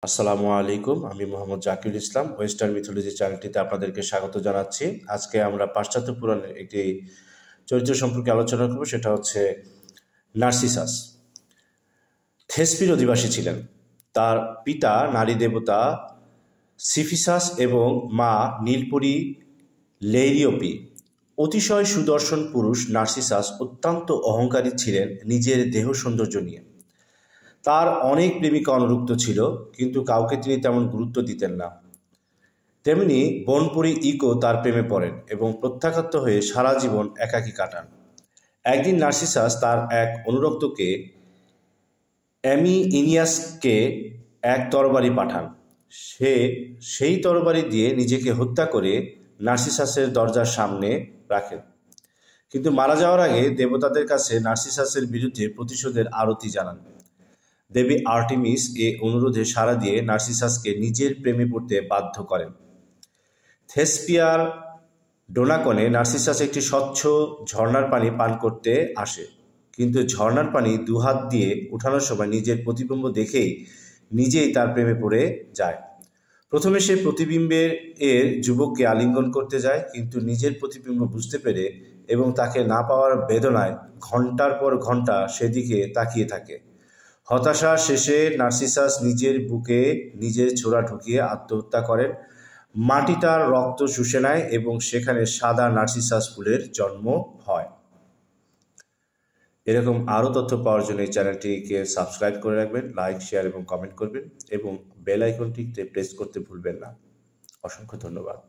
আসসালামু আলাইকুম। আমি মোহাম্মদ জাকির ইসলাম। ওয়েস্টার্ন মিথোলজি চ্যানেলটিতে আপনাদেরকে স্বাগত জানাচ্ছি। আজকে আমরা পাশ্চাত্য পুরাণের একটি চরিত্র সম্পর্কে আলোচনা করব, সেটা হচ্ছে নার্সিসাস। থেসপির অধিবাসী ছিলেন। তার পিতা নারী দেবতা সিফিসাস এবং মা নীলপরি লেইরিওপি। অতিশয় সুদর্শন পুরুষ নার্সিসাস অত্যন্ত অহংকারী ছিলেন নিজের দেহ সৌন্দর্য নিয়ে। তার অনেক প্রেমিকা অনুরক্ত ছিল, কিন্তু কাউকে তিনি তেমন গুরুত্ব দিতেন না। তেমনি বনপরী ইকো তার প্রেমে পড়েন এবং প্রত্যাখ্যাত হয়ে সারা জীবন একাকী কাটান। একদিন নার্সিসাস তার এক অনুরক্তকে ইনিয়াসকে এক তরবারি পাঠান। সে সেই তরবারি দিয়ে নিজেকে হত্যা করে নার্সিসাসের দরজার সামনে রাখেন। কিন্তু মারা যাওয়ার আগে দেবতাদের কাছে নার্সিসাসের বিরুদ্ধে প্রতিশোধের আরতি জানান। দেবী আর্টেমিস এ অনুরোধে সাড়া দিয়ে নার্সিসাসকে নিজের প্রেমে পড়তে বাধ্য করেন। থেসপিয়ার ডোনাকনে নার্সিসাস একটি স্বচ্ছ ঝর্ণার পানি পান করতে আসে, কিন্তু ঝর্ণার পানি দুহাত দিয়ে উঠানোর সময় নিজের প্রতিবিম্ব দেখেই নিজেই তার প্রেমে পড়ে যায়। প্রথমে সে প্রতিবিম্বের যুবককে আলিঙ্গন করতে যায়, কিন্তু নিজের প্রতিবিম্ব বুঝতে পেরে এবং তাকে না পাওয়ার বেদনায় ঘন্টার পর ঘন্টা সেদিকে তাকিয়ে থাকে। হতাশা শেষে নার্সিসাস নিজের বুকে নিজের ছোরা ঢুকিয়ে আত্মহত্যা করেন। মাটি তার রক্ত শুষে নেয় এবং সেখানে সাদা নার্সিসাস ফুলের জন্ম হয়। এরকম আরও তথ্য পাওয়ার জন্য এই চ্যানেলটিকে সাবস্ক্রাইব করে রাখবেন, লাইক, শেয়ার এবং কমেন্ট করবেন এবং বেল আইকনটিতে প্রেস করতে ভুলবেন না। অসংখ্য ধন্যবাদ।